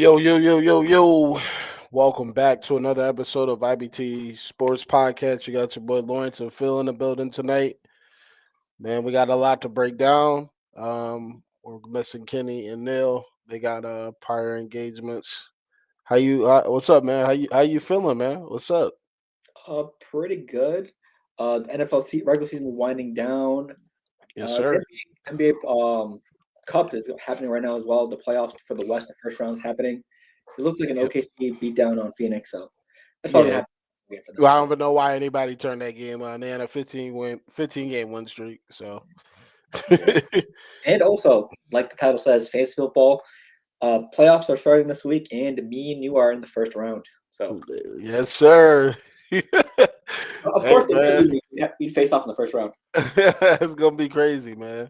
Yo. Welcome back to another episode of IBTE Sports Podcast. You got your boy Lawrence and Phil in the building tonight. Man, we got a lot to break down. We're missing Kenny and Neil. They got prior engagements. What's up, man? How you feeling, man? What's up? Pretty good. The regular season is winding down. Yes, The sir. NBA Cup is happening right now as well. The playoffs for the West, the first round is happening. It looks like an Yep. OKC beat down on Phoenix, so that's probably gonna Yeah. happen again for them. Well, I don't So even know why anybody turned that game on. They had a 15 game win streak. So yeah. And also, like the title says, fantasy football playoffs are starting this week, and me and you are in the first round. So yes, sir. of Hey, course, it's gonna man. we face off in the first round. It's gonna be crazy, man.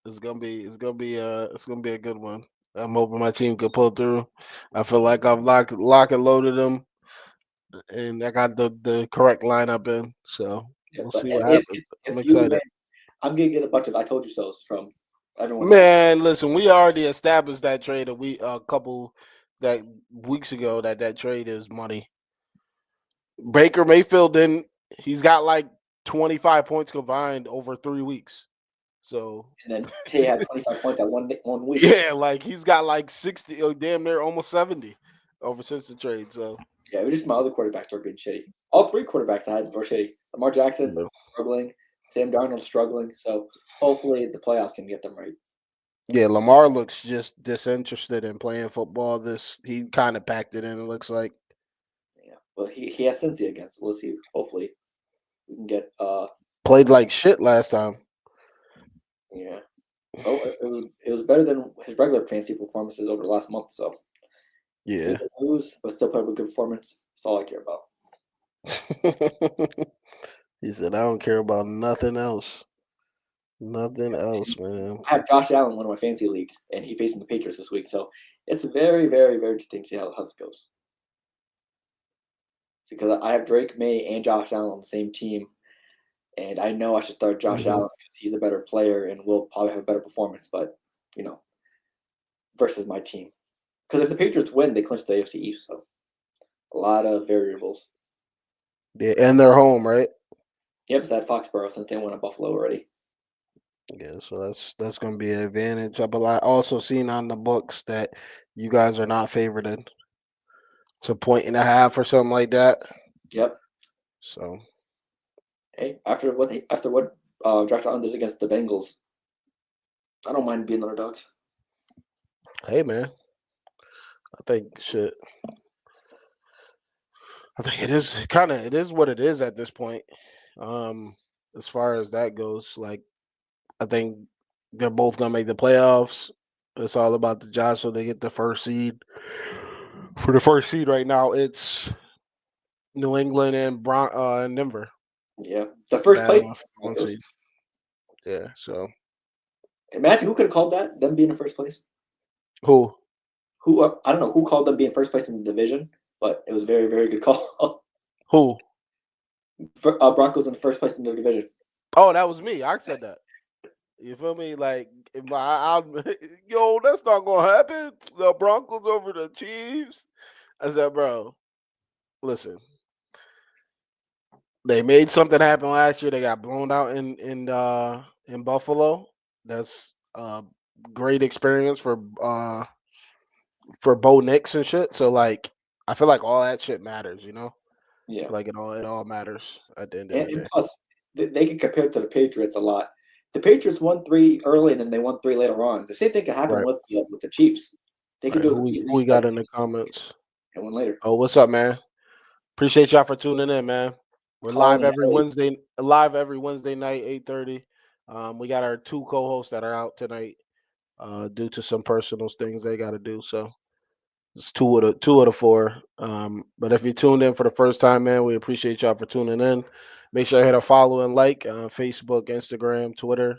It's gonna be a good one. I'm hoping my team can pull through. I feel like I've lock and loaded them, and I got the correct lineup in. So Yeah, we'll but see what if, happens. if I'm if you excited. win, I'm gonna get a bunch of "I told you so"s from everyone else. Man, listen, we already established that trade a couple that weeks ago that trade is money. Baker Mayfield didn't. He's got like 25 points combined over 3 weeks. So And then Tay had 25 points at one week. yeah, like he's got like 60, damn near almost 70 over since the trade. So Yeah, it was just my other quarterbacks are being shitty. All three quarterbacks I had were shitty. Lamar Jackson yeah, struggling, Sam Darnold struggling. So hopefully the playoffs can get them right. yeah, Lamar looks just disinterested in playing football. He kind of packed it in. It looks like Yeah. Well, he has Cincy against. We'll see. Hopefully we can get played like shit last time. yeah. Oh, it was better than his regular fantasy performances over the last month. So if we Yeah. lose but still put up a good performance, that's all I care about. He said, "I don't care about nothing else. Nothing else, man." I have Josh Allen in one of my fantasy leagues, and he facing the Patriots this week. So it's very, very, very interesting to see how it goes. Because I have Drake May and Josh Allen on the same team, and I know I should start Josh Mhm. Allen because he's a better player and will probably have a better performance. But you know, versus my team, because if the Patriots win, they clinch the AFC East. So a lot of variables. Yeah, and they're home, right? Yep, it's at Foxborough since they won at Buffalo already. Yeah, so that's gonna be an advantage. But I also seen on the books that you guys are not favored in. It's a point and a half or something like that. Yep. So Hey, after what Josh Allen did against the Bengals, I don't mind being underdogs. hey, man, I think shit. I think it is what it is at this point. Um, as far as that goes, like I think they're both gonna make the playoffs. It's all about the Josh, so they get the first seed. For the first seed right now, it's New England and Denver Yeah, the first place battling for the one Broncos. seed. Yeah. So Imagine who could have called that them being in first place. who Who I don't know who called them being first place in the division, but it was a very, very good call. who? Broncos in the first place in the division. Oh, that was me. I said that. You feel me? Like, yo, that's not gonna happen. The Broncos over the Chiefs. I said, bro, listen. They made something happen last year. They got blown out in Buffalo. That's a great experience for Bo Nix and shit. So like, I feel like all that shit matters. Yeah, Like it all matters at the end of and, the and day. plus they can compare it to the Patriots a lot. The Patriots won three early, and then they won three later on. The same thing can happen Right. with the Chiefs. They Right. could do a Who complete we reset got in the comments? and win later. Oh, what's up, man? Appreciate y'all for tuning in, man. We're Calling in early. live every Wednesday night, 8:30. We got our two co-hosts that are out tonight, due to some personal things they got to do. So it's two of the four. But if you tuned in for the first time, man, we appreciate y'all for tuning in. Make sure you hit a follow and like Facebook, Instagram, Twitter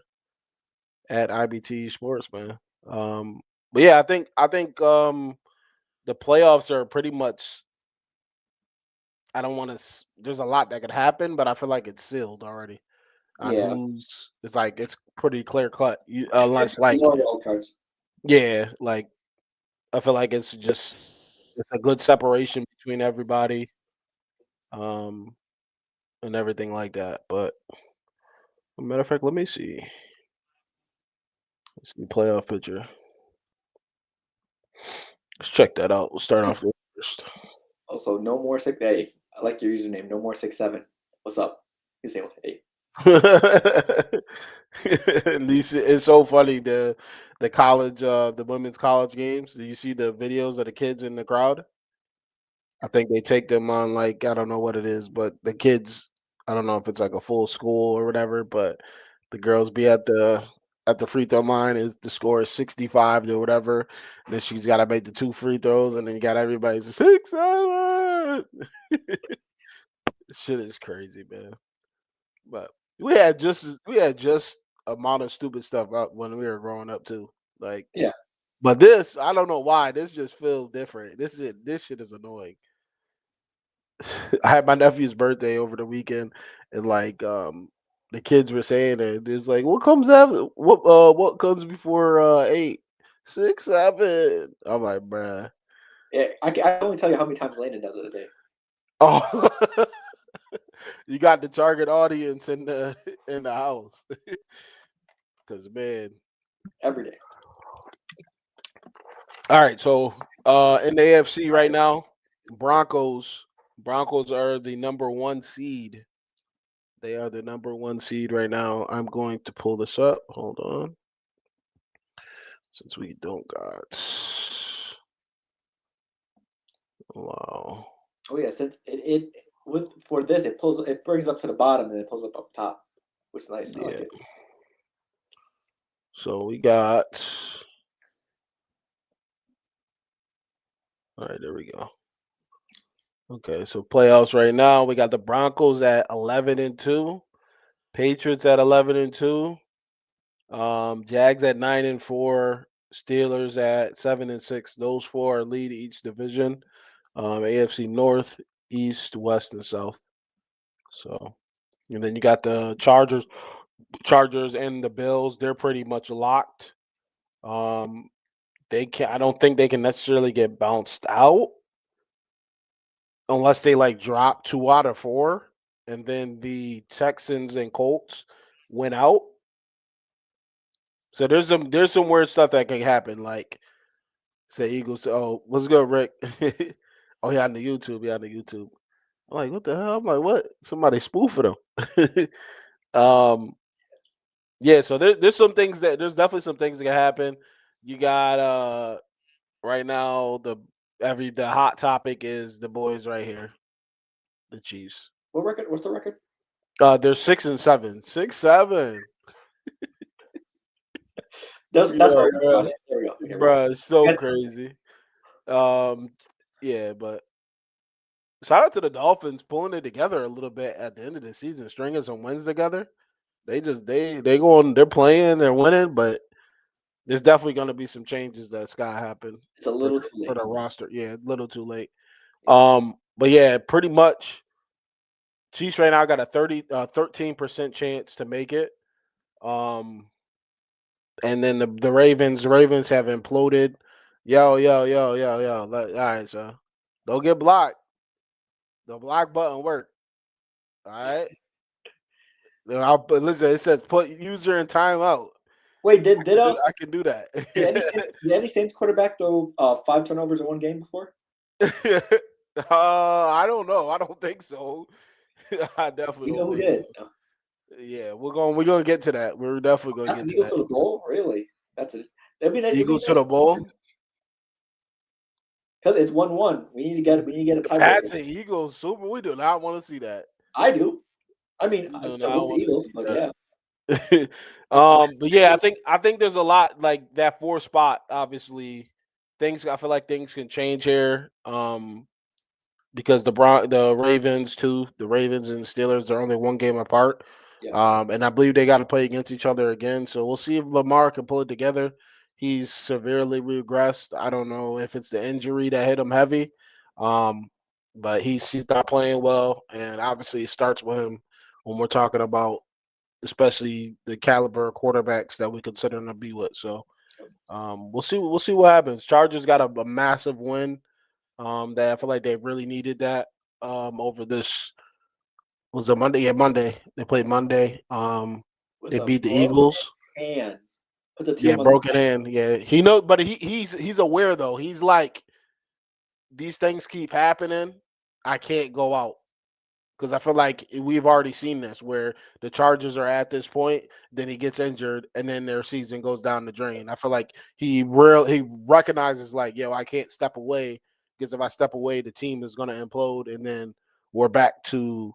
at IBTE Sports, man. But yeah, I think the playoffs are pretty much. I don't want to. There's a lot that could happen, but I feel like it's sealed already on Yeah, who's. It's pretty clear cut. Unless like more wild cards. yeah, like I feel like it's a good separation between everybody, um, and everything like that. But matter of fact, let me see. Let's see playoff picture. Let's check that out. We'll start off there first. Also, no more six. Hey, I like your username. No more 6'7". What's up? You say, hey, At least it's so funny the college the women's college games. Do you see the videos of the kids in the crowd? I think they take them on like I don't know what it is, but the kids I don't know if it's like a full school or whatever, but the girls be at the free throw line is the score is 65 to whatever. And then she's got to make the two free throws, and then you got everybody's 6-7. Shit is crazy, man. But we had just amount of stupid stuff up when we were growing up too. Like, yeah, but this I don't know why this just feels different. This shit is annoying. I had my nephew's birthday over the weekend, and like the kids were saying it. It's like what comes after what comes before 8, 6, 7. I'm like, bruh. yeah. I can only tell you how many times Landon does it a day. Oh, you got the target audience in the house, because man. Every day. All right, so in the AFC right now, Broncos are the number one seed. They are the number one seed right now. I'm going to pull this up. Hold on. Since we don't got wow. Oh yeah, since it with for this it brings up to the bottom and it pulls up top, which is nice. I like Yeah. it. So we got all right, there we go. Okay, so playoffs right now. We got the Broncos at 11-2, Patriots at 11-2, Jags at 9-4, Steelers at 7-6. Those four lead each division. AFC North, East, West, and South. So, and then you got the Chargers and the Bills. They're pretty much locked. Um, they can. I don't think they can necessarily get bounced out unless they like drop 2 out of 4, and then the Texans and Colts win out. So there's some weird stuff that can happen. Like say Eagles. Oh, what's good, Rick? Oh, yeah, on the YouTube. Yeah, on the YouTube. I'm like, what the hell? I'm like, what? Somebody spoofing them. um, yeah. So there's some things there's definitely some things that can happen. You got right now the hot topic is the boys right here, the Chiefs. What record? What's the record? They're 6-7, 6-7. That's Yeah, where bro. everybody is. There we go. Here we go. Bro, it's so Yeah, crazy. Yeah, but shout out to the Dolphins pulling it together a little bit at the end of the season, stringing some wins together. They going, they're playing, they're winning, but there's definitely going to be some changes that's got to happen it's a for little too for late. the roster. Yeah, a little too late. Yeah. But yeah, pretty much Chiefs right now got a 13% chance to make it. Um, and then the Ravens have imploded. Yo. All right, so don't get blocked. The block button work. All right. Listen, it says put user in timeout. Wait, did I can do that. any Saints quarterback throw 5 turnovers in one game before? I don't know. I don't think so. I definitely You know don't who think did? so. No. Yeah, we're gonna get to that. We're definitely gonna That's get the to Eagles that. to the bowl. Really? That's it. It'd be Eagles to nice the bowl. because it's 1-1. We need to get a The tiebreaker. Pats and Eagles super. We do not want to see that. I do. I mean, We do to not root the want to Eagles, see but that. yeah. I But yeah, I think there's a lot like that 4 spot. Obviously, I feel like things can change here. Because the Ravens and Steelers, they're only 1 game apart. yeah. And I believe they got to play against each other again. So we'll see if Lamar can pull it together. He's severely regressed. I don't know if it's the injury that hit him heavy. Um, but he's not playing well, and obviously it starts with him when we're talking about especially the caliber of quarterbacks that we consider him to be with. So We'll see what happens. Chargers got a massive win. That I feel like they really needed that. Over this was a Monday. Yeah, Monday. They played Monday. With They a beat the broken Eagles. hand. Put the Yeah, team on the broken hand. Yeah, he know, but he's aware though. He's like, these things keep happening. I can't go out because I feel like we've already seen this where the Chargers are at this point. Then he gets injured, and then their season goes down the drain. I feel like he recognizes like, yo, I can't step away because if I step away, the team is gonna implode, and then we're back to,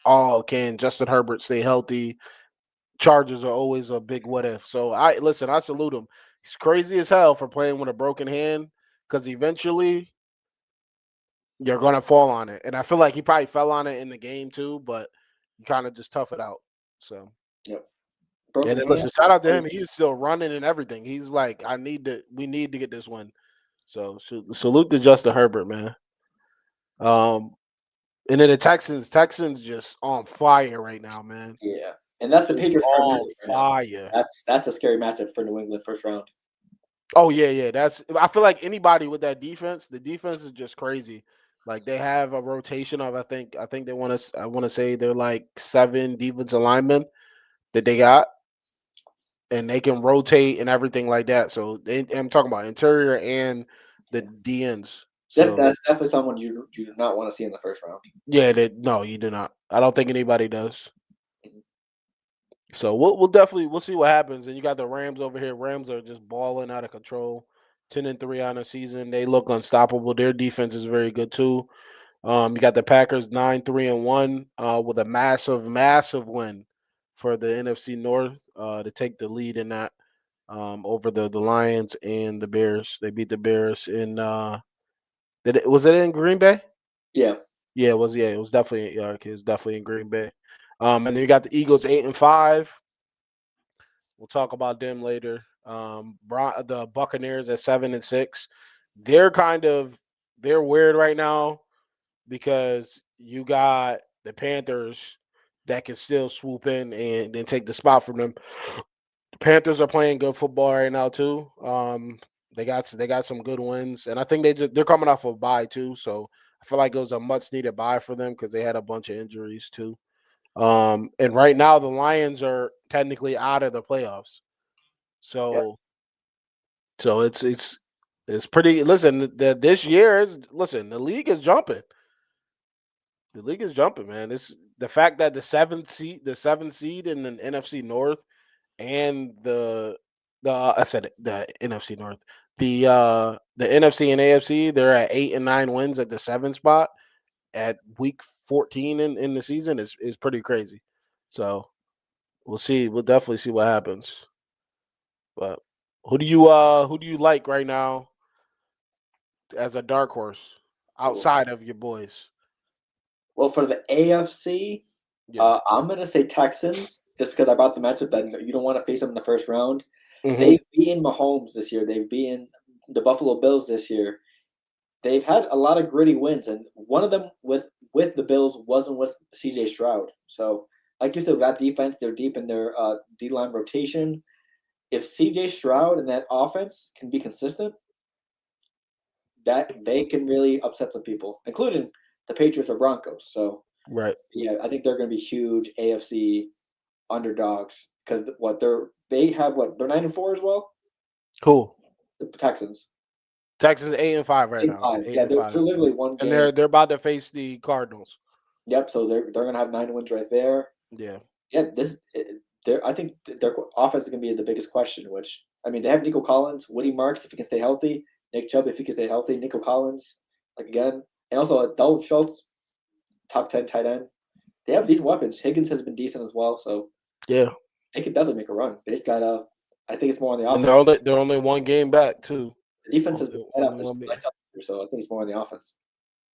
oh, can Justin Herbert stay healthy? Chargers are always a big what if. So I salute him. He's crazy as hell for playing with a broken hand because eventually you're gonna fall on it. And I feel like he probably fell on it in the game too, but you kind of just tough it out. So yep. yeah, Broken then hand. listen, shout out to him. He's still running and everything. He's like, we need to get this win. So salute to Justin Herbert, man. Um, and then the Texans just on fire right now, man. Yeah, and that's the Just Patriots first on matchup right now. fire. That's a scary matchup for New England first round. Oh yeah, yeah. That's I feel like anybody with that defense, the defense is just crazy. Like they have a rotation of I think they want to I want to say they're like 7 defensive linemen that they got, and they can rotate and everything like that. So I'm talking about interior and the DNs. So That's definitely someone you do not want to see in the first round. yeah, no, you do not. I don't think anybody does. Mhm. So we'll definitely we'll see what happens. And you got the Rams over here. Rams are just balling out of control. 10-3 on the season. They look unstoppable. Their defense is very good too. You got the Packers 9-3-1 with a massive win for the NFC North to take the lead in that over the Lions and the Bears. They beat the Bears in was it in Green Bay? Yeah, Yeah, it was. Yeah, it was definitely. It was definitely in Green Bay. And then you got the Eagles 8-5. We'll talk about them later. The Buccaneers at 7-6. They're kind of they're weird right now because you got the Panthers that can still swoop in and then take the spot from them. The Panthers are playing good football right now too. They got some good wins, and I think they're coming off a bye too. So I feel like it was a much needed bye for them because they had a bunch of injuries too. And right now the Lions are technically out of the playoffs. yep, So it's pretty. Listen, this year is listen. The league is jumping. The league is jumping, man. It's the fact that the seventh seed in the NFC North and the I said it, the NFC North, the NFC and AFC, they're at 8 and 9 wins at the 7th spot at week 14 in the season is pretty crazy. So we'll see. We'll definitely see what happens. But who do you like right now as a dark horse cool. outside of your boys? Well, for the AFC, Yeah. I'm gonna say Texans just because I brought the matchup that you don't want to face them in the first round. Hmm. They've beaten Mahomes this year. They've beaten the Buffalo Bills this year. They've had a lot of gritty wins, and one of them with the Bills wasn't with CJ Stroud. So, like you said, with that defense, they're deep in their D line rotation. If CJ Stroud and that offense can be consistent, that they can really upset some people, including the Patriots or Broncos. So, Right. yeah, I think they're going to be huge AFC underdogs because they're 9-4 as well. Cool. The Texans Texas 8-5 right now. 8-5. Eight Yeah, and they're, five, they're literally one and game. they're about to face the Cardinals. Yep. So they're going to have 9 wins right there. Yeah. Yeah, I think their offense is going to be the biggest question. Which I mean, they have Nico Collins, Woody Marks if he can stay healthy, Nick Chubb if he can stay healthy, Nico Collins like again, and also Dalton Schultz, top 10 tight end. They have these weapons. Higgins has been decent as well, so Yeah. they could definitely make a run. They just gotta. I think it's more on the And offense. they're only one game back too. The defense has been Only, light only up this one game. lights up here, so I think it's more on the offense.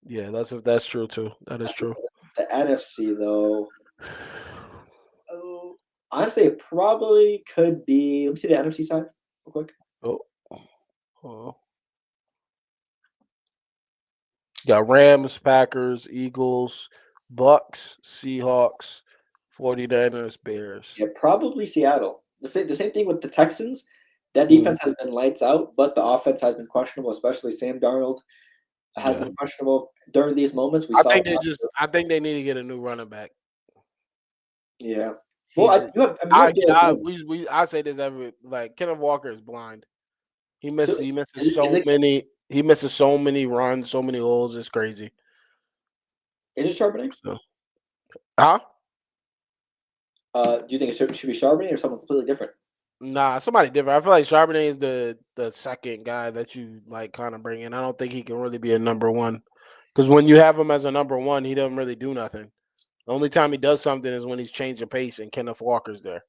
Yeah, that's true too. That I is think true. the NFC though. Oh, honestly, it probably could be. Let me see the NFC side real quick. Oh, oh. Got Rams, Packers, Eagles, Bucks, Seahawks, 49ers, Bears. Yeah, probably Seattle. The same thing with the Texans. That defense has been lights out, but the offense has been questionable, especially Sam Darnold has Yeah. been questionable during these moments. We saw, I think they need to get a new running back. yeah. Well, He's you have Darius I Leonard. I say this every like Kenneth Walker is blind. So He misses is so it many runs, so many holes. It's crazy. Charbonnet? So, huh? Do you think it should be Charbonnet or someone completely different? Nah, somebody different. I feel like Charbonnet is the second guy that you like kind of bring in. I don't think he can really be a number one because when you have him as a number one, he doesn't really do nothing. The only time he does something is when he's changing pace and Kenneth Walker's there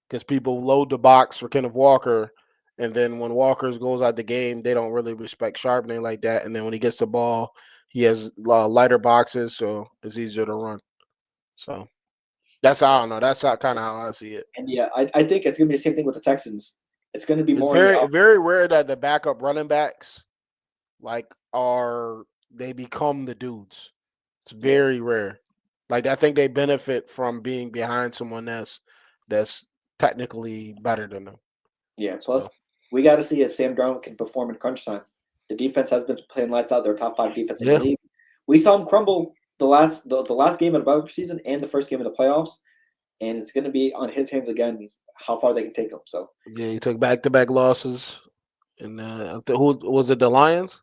because people load the box for Kenneth Walker, and then when Walker's goes out the game, they don't really respect Charbonnet like that. And then when he gets the ball, he has lighter boxes, so it's easier to run. So that's how I don't know. That's how kind of how I see it. And yeah, I think it's gonna be the same thing with the Texans. It's gonna be It's more in the very rare that the backup running backs like are they become the dudes. It's yeah. very rare. Like I think they benefit from being behind someone that's technically better than them. Yeah. Plus, So we got to see if Sam Darnold can perform in crunch time. The defense has been playing lights out. They're top 5 defense in the yeah, league. We saw him crumble the last game of the regular season and the first game of the playoffs, and it's going to be on his hands again how far they can take him. So yeah, he took back to back losses, and who was it? The Lions.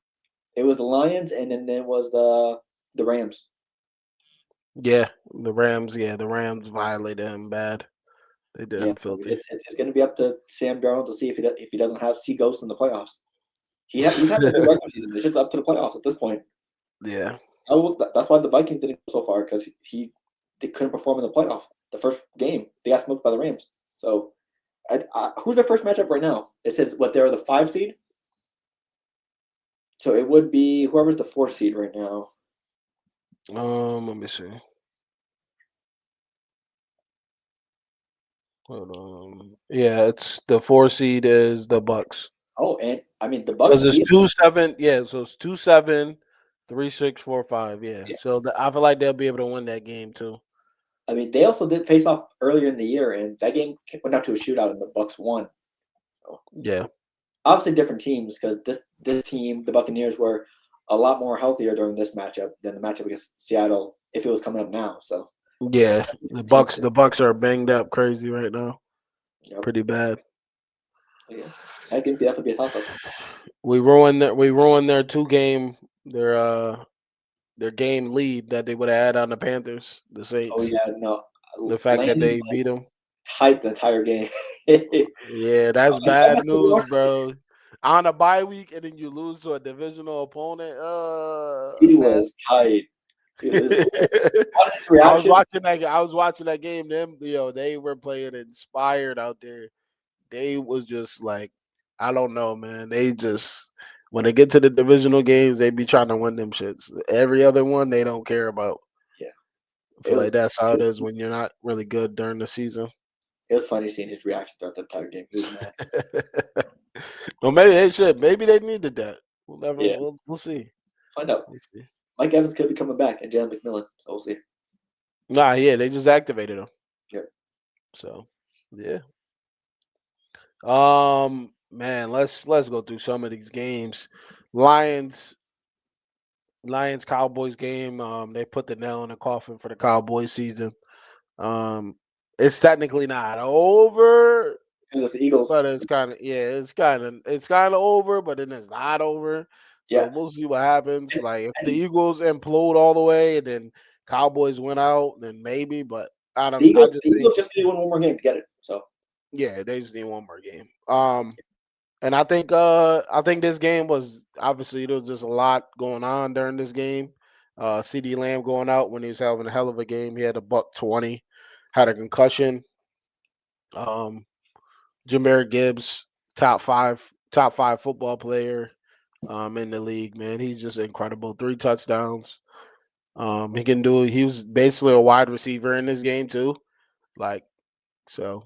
it was the Lions, and then it was the Rams. Yeah, the Rams. Yeah, the Rams violated him bad. They did Yeah, him so filthy. it's going to be up to Sam Darnold to see if he doesn't have see ghosts in the playoffs. He's having a good regular season. It's just up to the playoffs at this point. Yeah. That's why the Vikings didn't go so far because they couldn't perform in the playoff. The first game they got smoked by the Rams. So who's their first matchup right now? It says what they're the 5 seed. So it would be whoever's the 4 seed right now. Let me see. Hold on. Yeah, it's the 4 seed is the Bucks. Oh, and I mean the Bucks Because it's beat. 2-7. Yeah, so it's 2-7, 3-6, 4-5. Yeah. Yeah. So I feel like they'll be able to win that game too. I mean they also did face off earlier in the year, and that game went down to a shootout, and the Bucks won. So Yeah. obviously different teams because this team, the Buccaneers, were a lot more healthier during this matchup than the matchup against Seattle if it was coming up now. So Yeah. team, The Bucks are banged up crazy right now. yep. Pretty bad. Yeah, that game could definitely be a toss up. We ruined their their game lead that they would have had on the Panthers, the Oh Saints. yeah, no, The fact that Landon they was beat them. tight the entire game. As Yeah, that's much bad as he news, lost, bro. On a bye week and then you lose to a divisional opponent. he Man. was tight. He was, watch his reaction. I was watching that game. Them, they were playing inspired out there. They was just like, I don't know, man. They just when they get to the divisional games, they be trying to win them shits. Every other one they don't care about. Yeah, I it feel was like that's how it it was, is when you're not really good during the season. it was funny seeing his reaction throughout the entire game. He was mad. Well, maybe they should. Maybe they needed that. We'll never. Yeah, We'll see. find out. We'll see. Mike Evans could be coming back, and Jalen McMillan. So we'll see. Nah, yeah, they just activated him. Yeah, So, yeah. Man, let's go through some of these games. Lions Cowboys game. They put the nail in the coffin for the Cowboys season. Um, it's technically not over, because it's the Eagles. but it's kind of over, but then it's not over. So Yeah, we'll see what happens. and, Like if the and Eagles implode all the way and then Cowboys win out, then maybe. But I the don't. I Eagles, just the think Eagles just need one more game to get it. So yeah, they just need one more game. And I think this game was obviously there was just a lot going on during this game. CD Lamb going out when he was having a hell of a game. He had a buck 20, had a concussion. Um, Jahmyr Gibbs, top five football player in the league, man. He's just incredible. 3 touchdowns. He was basically a wide receiver in this game too. Like so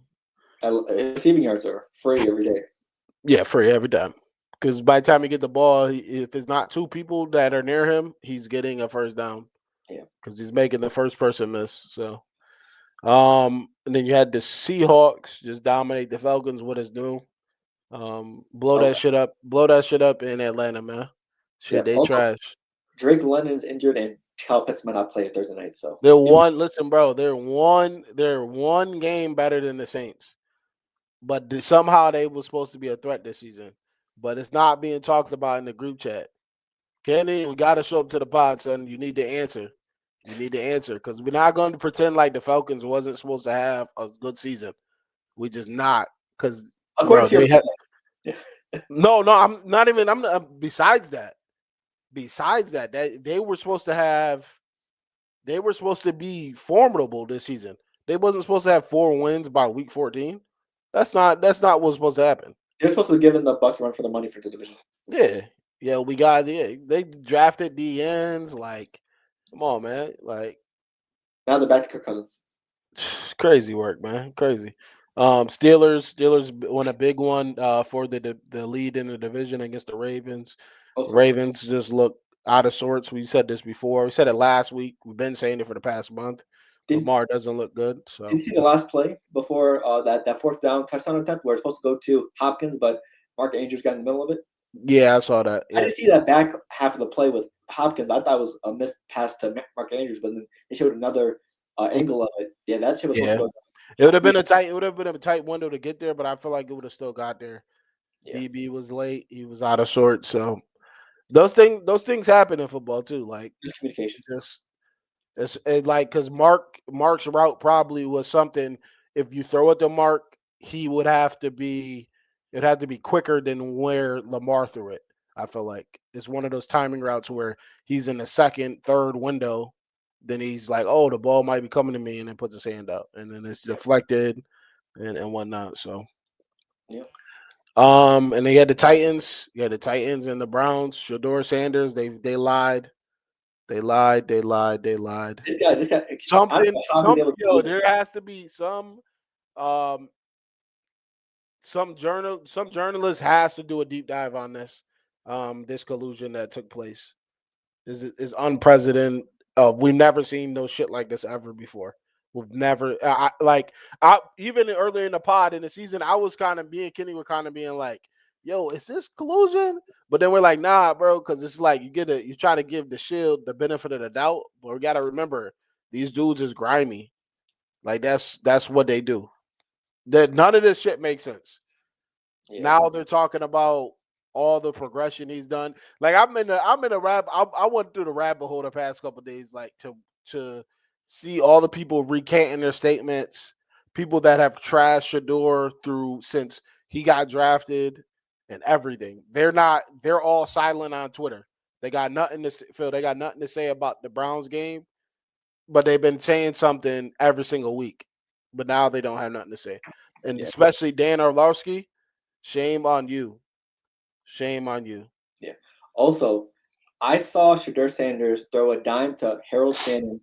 receiving yards are free every day. yeah, free every time. Because by the time you get the ball, if it's not 2 people that are near him, he's getting a first down. Yeah, Because he's making the first person miss. So, and then you had the Seahawks just dominate the Falcons. What is new? Blow Okay. that shit up. Blow that shit up in Atlanta, man. Yeah. Shit, they Also, trash. Drake London's injured, and Cal Pitts might not play Thursday night. So They're one. Listen, bro. They're one game better than the Saints, but somehow they were supposed to be a threat this season. But it's not being talked about in the group chat. Kenny, we got to show up to the pod, son. You need to answer. You need to answer because we're not going to pretend like the Falcons wasn't supposed to have a good season. We just not because according bro, to your they had plan, no. I'm not even. I'm not, besides that. That they were supposed to have. They were supposed to be formidable this season. They wasn't supposed to have 4 wins by week 14. That's not what's supposed to happen. they're supposed to be giving the Bucks a run for the money for the division. Yeah. Yeah, we got they drafted D ends like come on, man. Like Now they're back to Kirk Cousins. crazy work, man. Crazy. Steelers won a big one for the lead in the division against the Ravens. Also, Ravens just look out of sorts. We said this before. We said it last week. We've been saying it for the past month. did Lamar doesn't look good. did you So see the last play before that fourth down touchdown attempt where it's supposed to go to Hopkins, but Mark Andrews got in the middle of it? yeah, I saw that. I Yeah. didn't see that back half of the play with Hopkins. I thought it was a missed pass to Mark Andrews, but then they showed another angle of it. Yeah, that shit was supposed to Yeah. go. It would have been a tight window to get there, but I feel like it would have still got there. Yeah, DB was late. He was out of sorts. So those things happen in football too. Like miscommunication. just it's like because Mark's route probably was something. If you throw it to Mark, he would have to be. It'd have to be quicker than where Lamar threw it. I feel like it's one of those timing routes where he's in the second, third window. Then he's like, "Oh, the ball might be coming to me," and then puts his hand out, and then it's Yeah, deflected and whatnot. So, yeah. and they had the Titans. You had the Titans and the Browns. Shador Sanders. They lied. They lied. They lied. They lied. This guy. I don't Something, know how he's able to do this. there has to be um, some journalist has to do a deep dive on this collusion that took place. Is unprecedented. We've never seen no shit like this ever before. We've never, I even earlier in the pod in the season, I was kind of being Kenny were kind of being like, "Yo, is this collusion?" But then we're like, "Nah, bro," because it's like you try to give the Shield the benefit of the doubt, but we got to remember these dudes is grimy. Like that's what they do. That none of this shit makes sense. Yeah, Now they're talking about all the progression he's done. Like I'm in a I went through the rabbit hole the past couple of days, like to see all the people recanting their statements, people that have trashed Shador through since he got drafted and everything. They're all silent on Twitter. They got nothing to Phil. They got nothing to say about the Browns game, but they've been saying something every single week. But now they don't have nothing to say, and yeah, especially Dan Orlovsky. Shame on you. Shame on you. yeah. Also, I saw Shadur Sanders throw a dime to Harold Shannon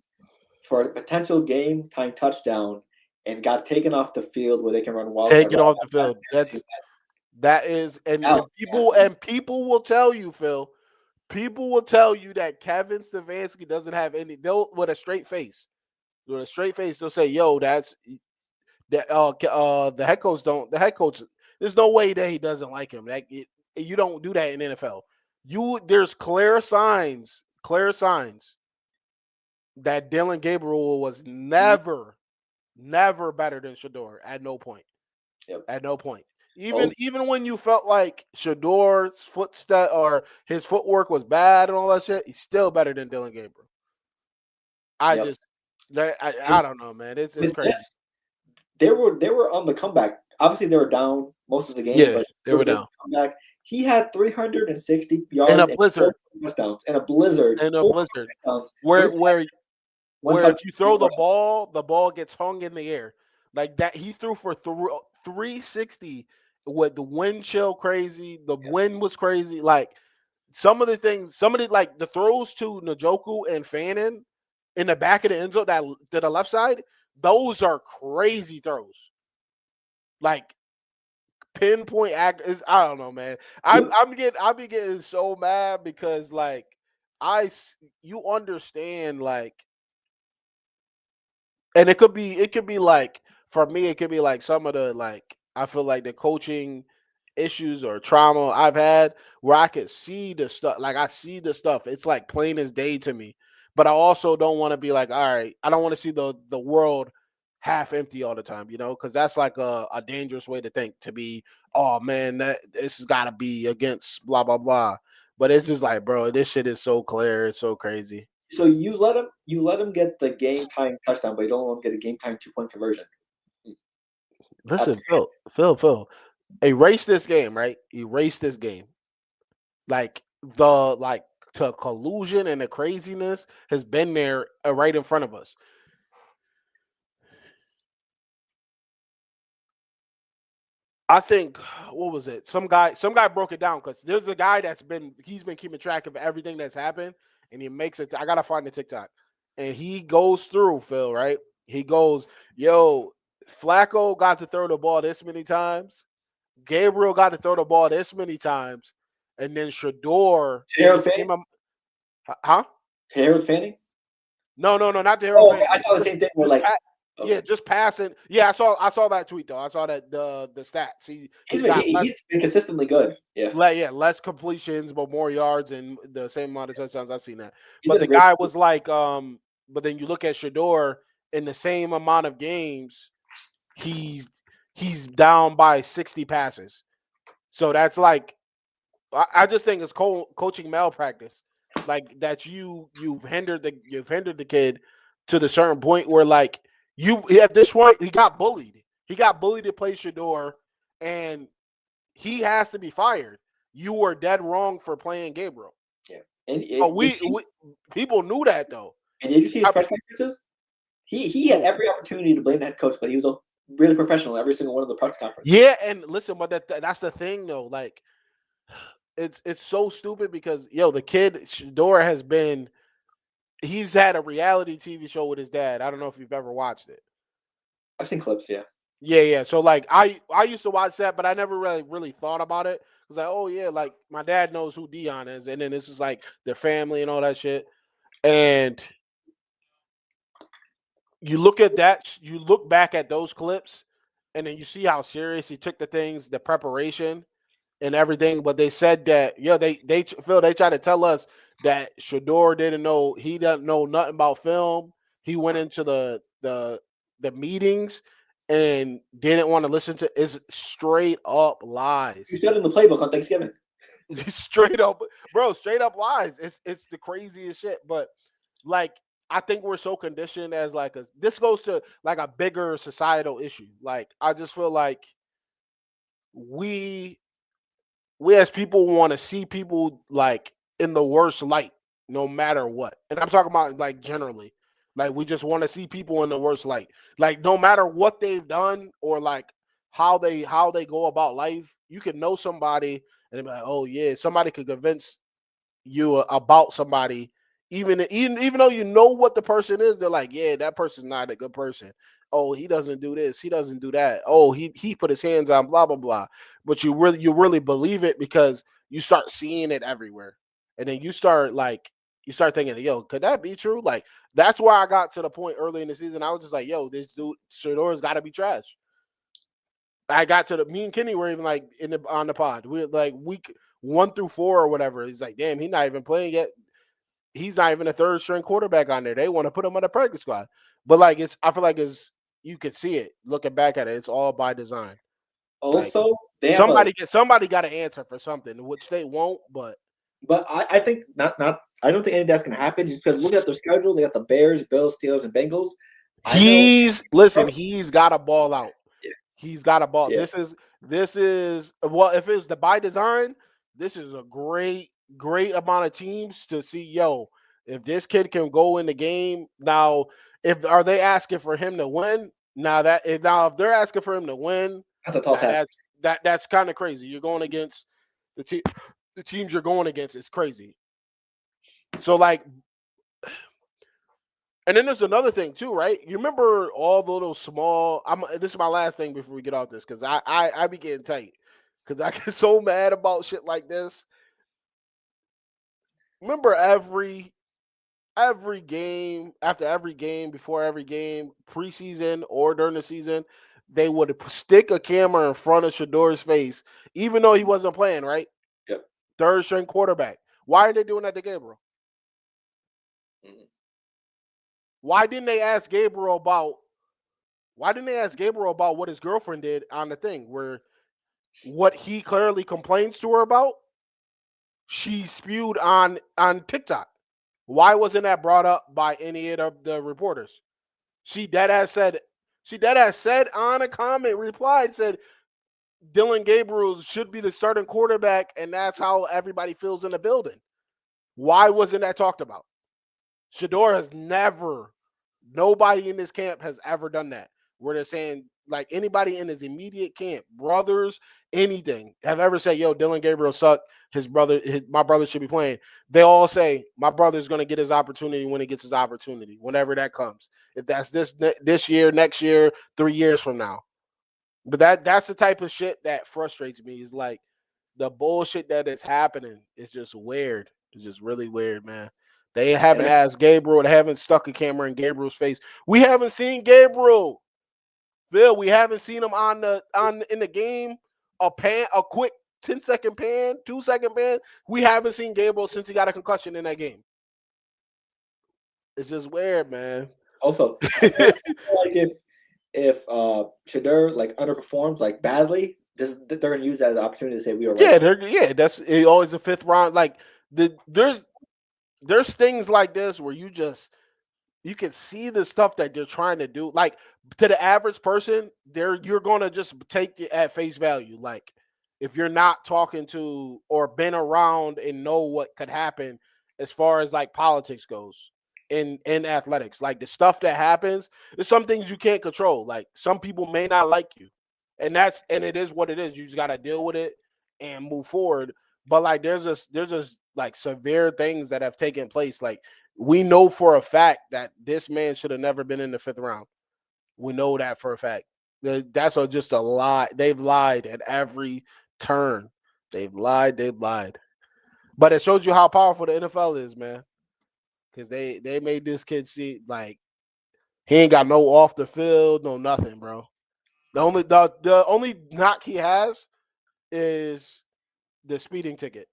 for a potential game time touchdown and got taken off the field where they can run wildcat Take it route. off the I've field. never seen That is that. and people will tell you, Phil. People will tell you that Kevin Stefanski doesn't have any they'll with a straight face. With a straight face, they'll say, yo, that's that the head coach don't the head coach there's no way that he doesn't like him. You don't do that in NFL. There's clear signs that Dylan Gabriel was never better than Shador at no point. Yep. At no point. Even Also, even when you felt like Shador's footstep or his footwork was bad and all that shit, he's still better than Dylan Gabriel. I yep. just I And don't know, man. It's with crazy. this, they were on the comeback. Obviously, they were down most of the game, Yeah, but they they were was able down to come back. He had 360 in a yards and blizzard. 4 touchdowns in a blizzard. In a 4 blizzard touchdowns, where 3 where one where if touchdown, you 1 throw rushing. the ball gets hung in the air like that. He threw for 360 with the wind chill crazy. The Yeah, wind was crazy. Like some of the things, some of the like the throws to Njoku and Fannin in the back of the end zone that to the left side, those are crazy throws. Like pinpoint is I don't know, man. I'm be getting so mad because like you understand like and it could be like for me it could be like some of the like I feel like the coaching issues or trauma I've had where I could see the stuff. Like I see the stuff. It's like plain as day to me. But I also don't want to be like, all right, I don't want to see the world half empty all the time, because that's like a dangerous way to think to be, oh man, that this has got to be against blah blah blah. But it's just like, bro, this shit is so clear, it's so crazy. So you let him get the game tying touchdown, but you don't let him get a game tying 2 point conversion. That's Listen, Phil, erase this game, right? Erase this game. Like like the collusion and the craziness has been there right in front of us. I think what was it? Some guy broke it down because there's a guy he's been keeping track of everything that's happened, and he makes it. I gotta find the TikTok, and he goes through Phil, right? He goes, "Yo, Flacco got to throw the ball this many times. Gabriel got to throw the ball this many times, and then Shador in the Harold Fanning. huh? Harold Fanning. No, no, no, not the Harold Oh, okay. I Fanning. saw the same thing. Where Just like, yeah, okay, just passing. Yeah, I saw that tweet though. I saw that the stats. He's got less he's been consistently good. Yeah, less completions, but more yards and the same amount of touchdowns. I've seen that. he's But been a the great. guy was like, but then you look at Shador in the same amount of games, he's he's down by 60 passes. So that's like I just think it's coaching malpractice, like that you've hindered the kid to the certain point where like at this point he got bullied. He got bullied to play Shador, and he has to be fired. You were dead wrong for playing Gabriel. Yeah, and Oh, it, did you we people knew that though. and did you see his I, press conferences? He had who? every opportunity to blame the head coach, but he was really professional every single one of the press conferences. Yeah, and listen, but that's the thing though. Like it's so stupid because the kid Shador he's had a reality TV show with his dad. I don't know if you've ever watched it. I've seen clips. Yeah, Yeah, yeah. So like I used to watch that, but I never really thought about it. Cause like, oh yeah, like my dad knows who Dion is, and then this is like their family and all that shit. And you look back at those clips, and then you see how serious he took the preparation and everything. But they said that Phil, they tried to tell us that Shador he doesn't know nothing about film. He went into the meetings and didn't want to listen to is straight up you lies. said in the playbook on Thanksgiving. Straight up, bro, straight up lies. It's the craziest shit. But like I think we're so conditioned as like this goes to like a bigger societal issue. Like I just feel like we we as people want to see people like in the worst light, no matter what. And I'm talking about like generally, like we just want to see people in the worst light, like no matter what they've done or like how they go about life. You can know somebody and be like, oh yeah, somebody could convince you about somebody, even though you know what the person is. They're like, yeah, that person's not a good person. Oh, he doesn't do this, he doesn't do that. Oh, he put his hands on blah blah blah. But you really believe it because you start seeing it everywhere, and then you start thinking, yo, could that be true? Like that's why I got to the point early in the season. I was just like, yo, this dude Shador's got to be trash. I got to me and Kenny were even like on the pod. We were like week 1 through 4 or whatever. He's like, damn, he's not even playing yet. He's not even a third string quarterback on there. They want to put him on the practice squad. But like I feel like you could see it looking back at it. It's all by design. Like Also, they have a. somebody got to answer for something, which they won't. But But I think not. I don't think any of that's going to happen. Just because looking at their schedule, they got the Bears, Bills, Steelers, and Bengals. I know. he's got a ball out. Yeah, He's got a ball. yeah. This is well, if it's the by design, this is a great amount of teams to see. Yo, if this kid can go in the game now, if are they asking for him to win? Now if they're asking for him to win, That's a tall now task. that's kind of crazy. You're going against the team. The teams you're going against is crazy. So like, and then there's another thing too, right? You remember all the little small. This is my last thing before we get off this because I be getting tight because I get so mad about shit like this. Remember every game, after every game, before every game, preseason or during the season, they would stick a camera in front of Shador's face, even though he wasn't playing, right? Yep. Third string quarterback. Why are they doing that to Gabriel? Mm. Why didn't they ask Gabriel about what his girlfriend did on the thing where what he clearly complains to her about? She spewed on TikTok. Why wasn't that brought up by any of the reporters? She dead ass said on a comment, replied, said Dylan Gabriel should be the starting quarterback, and that's how everybody feels in the building. Why wasn't that talked about? Shador has never, nobody in this camp has ever done that. Where they're saying, like, anybody in his immediate camp, brothers, anything, have ever said, yo, Dylan Gabriel sucked. My brother should be playing. They all say, my brother's going to get his opportunity when he gets his opportunity, whenever that comes. If that's this year, next year, 3 years from now. But that's the type of shit that frustrates me. Is like the bullshit that is happening is just weird. It's just really weird, man. They haven't asked Gabriel. They haven't stuck a camera in Gabriel's face. We haven't seen Gabriel. Phil, we haven't seen him in the game. A quick 10-second pan, 2-second pan. We haven't seen Gabriel since he got a concussion in that game. It's just weird, man. Also, I feel like if Shador like underperforms like badly, they're gonna use that as an opportunity to say we were right. That's always a fifth round. Like there's things like this where you can see the stuff that they're trying to do. Like to the average person, you're gonna just take it at face value. Like if you're not talking to or been around and know what could happen as far as like politics goes in athletics, like the stuff that happens, there's some things you can't control. Like some people may not like you, and it is what it is. You just got to deal with it and move forward. But like there's just like severe things that have taken place. Like we know for a fact that this man should have never been in the 5th round. We know that for a fact. That's just a lie. They've lied at every turn. They've lied. But it shows you how powerful the NFL is, man. Because they made this kid see like he ain't got no off the field, no nothing, bro. The only knock he has is the speeding ticket.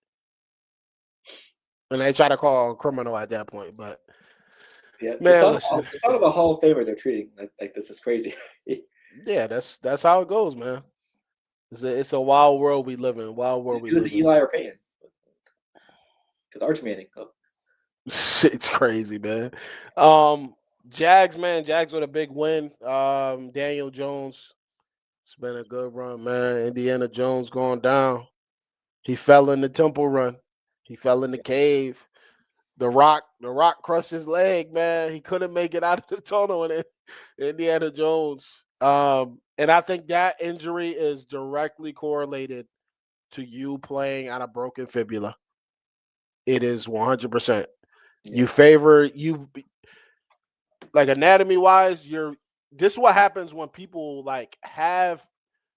And they try to call a criminal at that point, but yeah, man, the son of a Hall of Famer they're treating like this is crazy. Yeah, that's how it goes, man. It's a wild world we live in. Wild world we live in. Eli or Payton, because Arch Manning. Oh. It's crazy, man. Jags with a big win. Daniel Jones. It's been a good run, man. Indiana Jones going down. He fell in the temple run. He fell in the cave. The rock crushed his leg, man. He couldn't make it out of the tunnel in Indiana Jones. And I think that injury is directly correlated to you playing on a broken fibula. It is 100%. Yeah. Like anatomy wise, this is what happens when people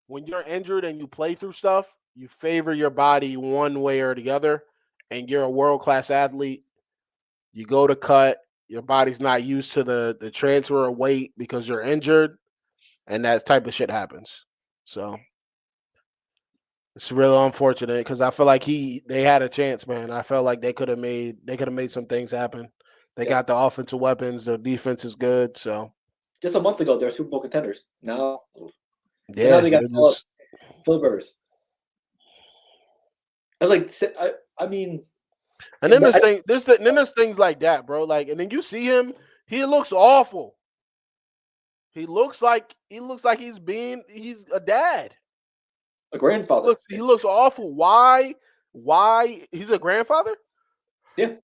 when you're injured and you play through stuff, you favor your body one way or the other, and you're a world-class athlete. You go to cut, your body's not used to the transfer of weight because you're injured, and that type of shit happens. So it's really unfortunate because I feel like they had a chance, man. I felt like they could have made some things happen. They got the offensive weapons, their defense is good. So just a month ago, they're Super Bowl contenders. Now they got Philip Rivers. I was like, I mean, and then there's things like that, bro. Like, and then you see him, he looks awful. He looks like he's a dad. A grandfather. He looks awful. Why he's a grandfather? Yeah.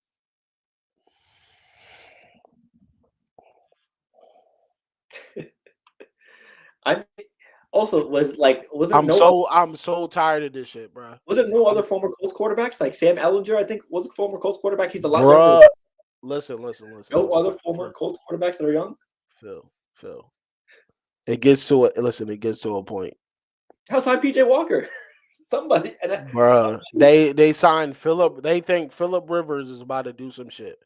I also was I'm so tired of this shit, bro. Was there no other former Colts quarterbacks like Sam Ellinger? I think was a former Colts quarterback. He's a lot younger. Listen. No other former Colts quarterbacks that are young. Phil. It gets to a point. How's signed PJ Walker? Somebody, bro. They signed Philip. They think Philip Rivers is about to do some shit.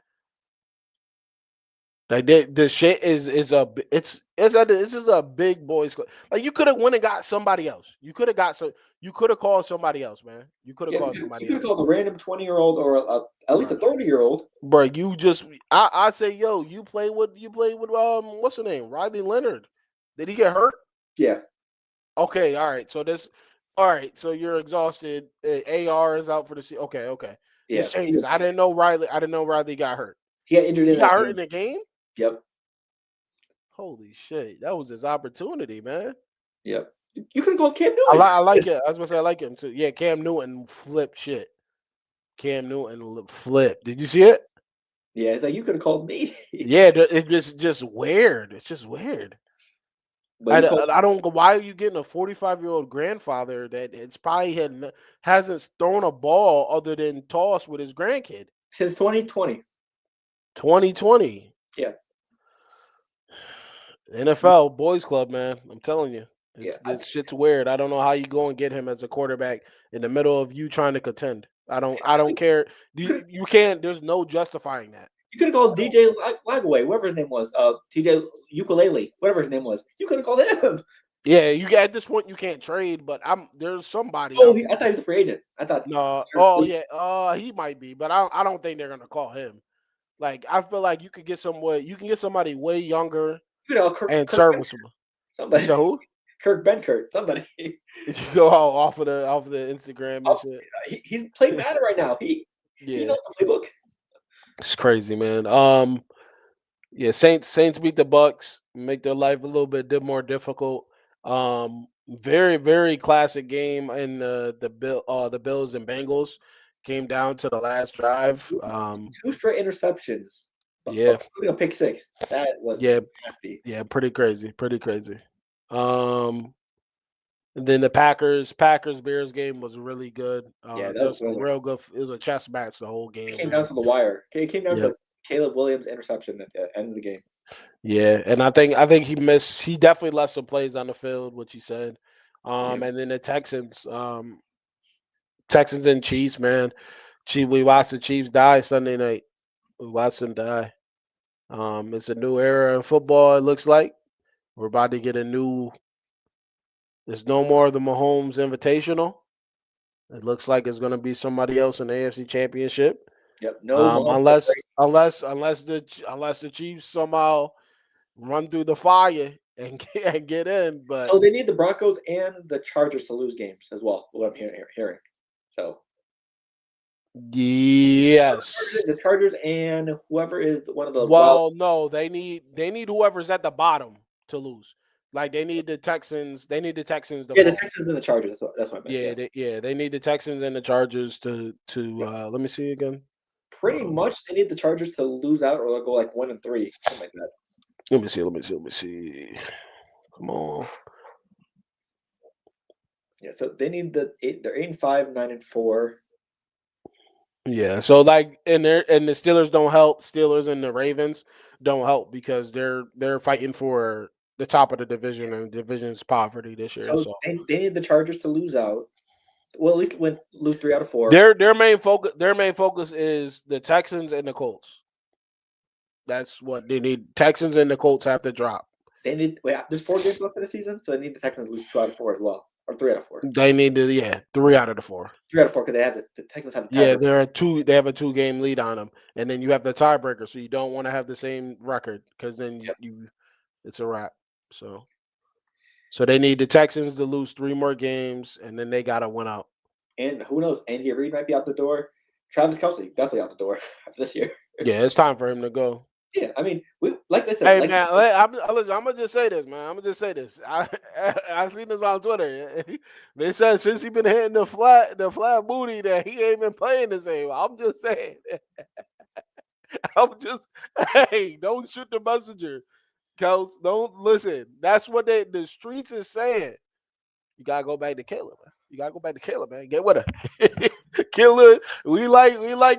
Like the shit is a this is a big boys club. Like you could have went and got somebody else. You could have called somebody else, man. You could have Yeah, called you somebody could have else. called a random 20-year-old or at least a Right. 30-year-old. Bro, you just I say, yo, you play with what's her name? Riley Leonard. Did he get hurt? Yeah, Okay, all right. All right. So you're exhausted. AR is out for the season. Okay, okay. yeah. This changes. I didn't know Riley. I didn't know Riley got hurt. He got injured He in got that hurt in game. the game. Yep, Holy shit! That was his opportunity, man. yep. You could have called Cam I Newton. like. I like it. I was gonna say I like him too. Yeah, Cam Newton flipped shit. Cam Newton flipped. Did you see it? Yeah, it's like you could have called me. Yeah, it's just weird. It's just weird. But he called I don't go. Why are you getting a 45-year-old grandfather that it's probably hasn't thrown a ball other than toss with his grandkid? since 2020. 2020 Yeah, NFL boys club, man. I'm telling you, yeah. it's this shit's weird. I don't know how you go and get him as a quarterback in the middle of you trying to contend. I don't care. You can't. There's no justifying that. You could have called DJ Lagaway, whatever his name was, TJ Ukulele, whatever his name was. You could have called him. Yeah, you at this point you can't trade, but there's somebody Oh, out I thought he was a free agent. I thought. no, oh yeah, he might be, but I don't think they're gonna call him. Like I feel like you can get somebody way younger You know, and Kirk Benkert, serviceable. You somebody. said who? Kirk Benkert, somebody. Did you go out off of the Instagram and Oh, shit? he's playing Madden right now. He Yeah, knows the playbook. it's crazy, man. Yeah, Saints beat the Bucks, make their life a little bit more difficult. Very classic game in the Bills and Bengals came down to the last drive. Two straight interceptions, but Yeah, including a pick six. That was yeah, nasty. yeah, pretty crazy, pretty crazy. Um, and then the Packers Bears game was really good. Yeah, that was There's some really. real good. It was a chess match the whole It game, came down man. to the wire. It came down Yep. to Caleb Williams' interception at the end of the game. Yeah, and I think he missed. He definitely left some plays on the field, which he said. Yeah. And then the Texans and Chiefs, man. We watched the Chiefs die Sunday night. We watched them die. It's a new era in football. It looks like we're about to get a new. There's no more of the Mahomes Invitational. It looks like it's going to be somebody else in the AFC Championship. Yep. No Mahomes. Unless the Chiefs somehow run through the fire and get in, but So they need the Broncos and the Chargers to lose games as well. What I'm hearing. So yes. the Chargers and whoever is one of the wild. Well, no, they need whoever's at the bottom to lose. Like they need the Texans to Yeah, the fall. Texans and the Chargers. That's what I meant. Yeah. They need the Texans and the Chargers to let me see again. Pretty much, they need the Chargers to lose out or they'll go like 1-3, something like that. Let me see. Come on. Yeah, so they need they're 8-5, 9-4. Yeah, so like and the Steelers don't help. Steelers and the Ravens don't help because they're fighting for the top of the division and division's poverty this year. So So they need the Chargers to lose out. Well, at least lose 3 out of 4. their main focus is the Texans and the Colts. That's what they need. Texans and the Colts have to drop. They need there's 4 games left in the season, so they need the Texans to lose 2 out of 4 as well, or 3 out of 4. They need to 3 out of the 4. 3 out of 4 because they have the Texans have the Yeah, tiebreaker. they have a 2-game lead on them, and then you have the tiebreaker, so you don't want to have the same record because then Yep. it's a wrap. So they need the Texans to lose 3 more games, and then they gotta win out. And who knows? Andy Reid might be out the door. Travis Kelce definitely out the door after this year. Yeah, it's time for him to go. Yeah, I mean, we like I said. Hey Like, man, I'm gonna just say this, man. I'm gonna just say this. I seen this on Twitter. They said since he been hitting the flat booty that he ain't been playing the same. I'm just saying. I'm just hey, don't shoot the messenger. Kels, don't listen. That's what the streets is saying. You gotta go back to Caleb, man. You gotta go back to Caleb, man. Get with her. Killer. We like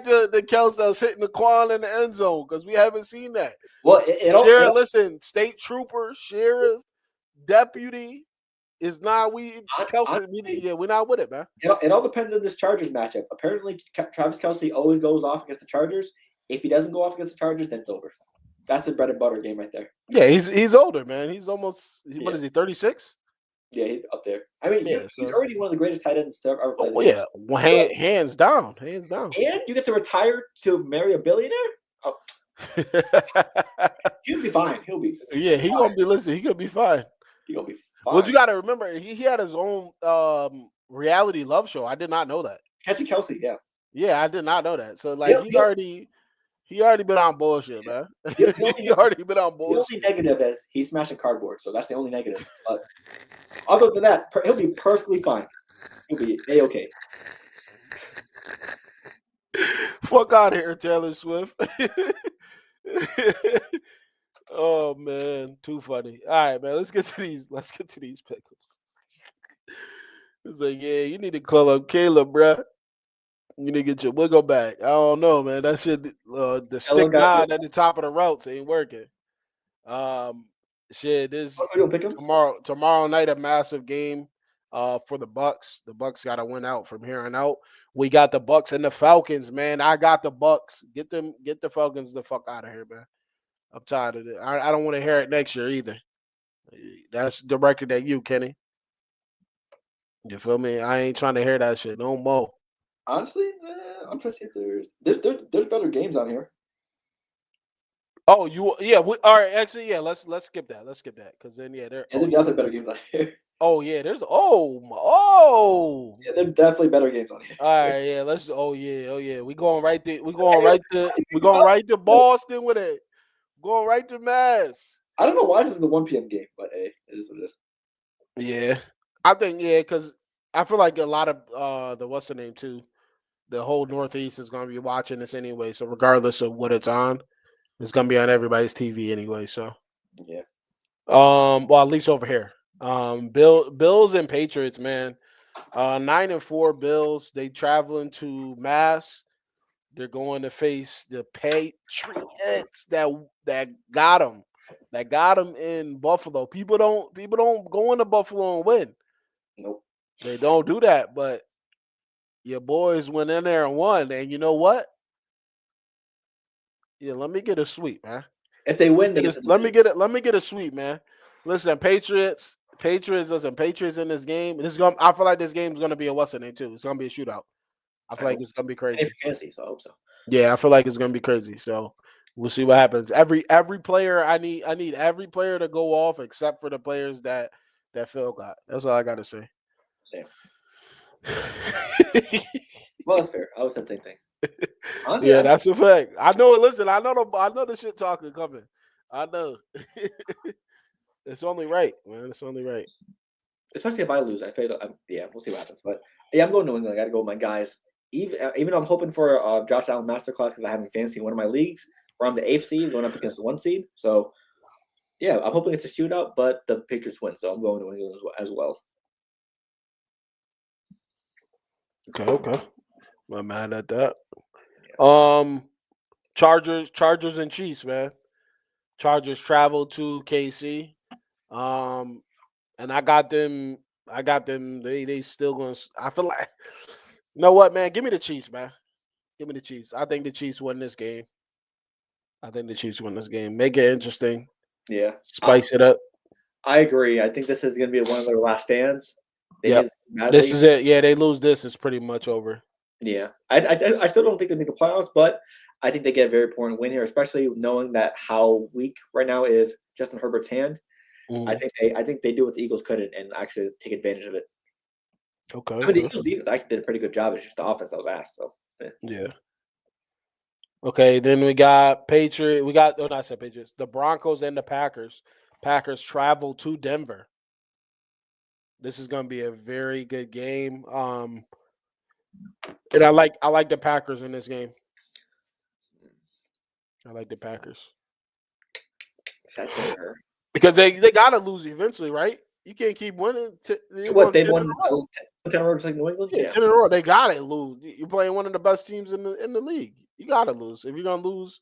the Kels that's hitting the Quan in the end zone because we haven't seen that. well, Listen, state trooper, sheriff, deputy is not Kelsey. honestly, We're not with it, man. it all depends on this Chargers matchup. Apparently, Travis Kelce always goes off against the Chargers. If he doesn't go off against the Chargers, then it's over. That's the bread and butter game right there. Yeah, he's older, man. He's almost what Yeah. is he? 36. Yeah, he's up there. I mean, Yeah, he's so already one of the greatest tight ends to ever play the game. yeah, hands down, hands down. And you get to retire to marry a billionaire? Oh, he'll be fine. He'll be Yeah, he fine. gonna be listening. He gonna be fine. He'll be Well, fine. you got to remember, he had his own reality love show. I did not know that. Catchy Kelsey, yeah. Yeah, I did not know that. So like, The, he already been on bullshit, man. the, the only, He already been on the only bullshit. negative is he's smashing cardboard, so that's the only negative. But other than that, he'll be perfectly fine. He'll be A-okay. Fuck out of here, Taylor Swift. Oh man, too funny. All right, man. Let's get to these. Let's get to these pickups. It's like, yeah, you need to call up Caleb, bruh. You need to get your wiggle back. I don't know, man. That shit, the stick Ellen got nine at the top of the routes ain't working. Um, shit, this we don't pick him. tomorrow night a massive game. For the Bucks. The Bucks got to win out from here on out. We got the Bucks and the Falcons, man. I got the Bucks. Get the Falcons the fuck out of here, man. I'm tired of it. I don't want to hear it next year either. That's the record that you, Kenny. You feel me? I ain't trying to hear that shit no more. Honestly, I'm trying to see if there's better games on here. Oh, all right. Actually, yeah. Let's skip that. Let's skip that because then There's definitely better games on here. Oh yeah, there's Yeah, there's definitely better games on here. All right, yeah. Let's. Oh yeah. We going right there. We going right to Boston with it. Going right to Mass. I don't know why this is a 1 p.m. game, but hey, it is what it is. Yeah, I think because I feel like a lot of the what's the name too. The whole Northeast is going to be watching this anyway. So regardless of what it's on, it's going to be on everybody's TV anyway. So yeah. Well, at least over here. Bills and Patriots, man. 9-4 Bills. They traveling to Mass. They're going to face the Patriots that got them. That got them in Buffalo. People don't go into Buffalo and win. Nope. They don't do that, but your boys went in there and won. And you know what? Yeah, let me get a sweep, man. If they win, Let me get a sweep, man. Listen, Patriots. Listen, Patriots in this game. I feel like this game's gonna be a what's name too. It's gonna be a shootout. I feel like it's gonna be crazy. Fantasy, so I hope so. Yeah, I feel like it's gonna be crazy. So we'll see what happens. Every player I need every player to go off except for the players that Phil got. That's all I gotta say. Same. Well, that's fair. I would say the same thing. Honestly, yeah, that's a fact. I know. Listen, I know the shit talking coming. I know. It's only right, man. It's only right. Especially if I lose, I feel. Yeah, we'll see what happens. But yeah, I'm going New England. I got to go with my guys. Even though I'm hoping for a Josh Allen masterclass because I have him fantasy in one of my leagues where I'm the 8th seed going up against the 1 seed. So yeah, I'm hoping it's a shootout, but the Patriots win. So I'm going to New England as well. Okay. Not mad at that. Yeah. Chargers and Chiefs, man. Chargers travel to KC. And I got them. They still gonna. I feel like. You know what, man? Give me the Chiefs, man. Give me the Chiefs. I think the Chiefs win this game. Make it interesting. Yeah. Spice it up. I agree. I think this is going to be one of their last stands. Yeah. This is it. Yeah, they lose this. It's pretty much over. Yeah. I still don't think they make the playoffs, but I think they get a very important win here, especially knowing that how weak right now is Justin Herbert's hand. Mm-hmm. I think they do what the Eagles couldn't and actually take advantage of it. Okay. I mean, the Eagles defense actually did a pretty good job. It's just the offense that was asked. So yeah. Okay, then we got Patriots. I said Patriots. The Broncos and the Packers. Packers travel to Denver. This is going to be a very good game. And I like the Packers in this game. I like the Packers. Because they got to lose eventually, right? You can't keep winning. They won 10 in a row like New England? Yeah, 10 in a row. They got to lose. You're playing one of the best teams in the league. You got to lose. If you're going to lose,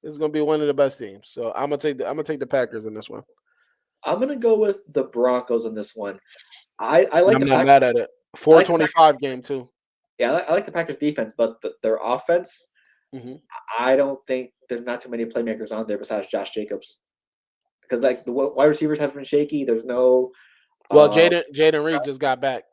it's going to be one of the best teams. So I'm going to take the Packers in this one. I'm going to go with the Broncos in this one. I like I'm not mad at it. 425 game too. Yeah, I like the Packers defense, but their offense, Hmm. I don't think there's not too many playmakers on there besides Josh Jacobs because like the wide receivers have been shaky. There's no, Well, uh, Jaden Reed just got back.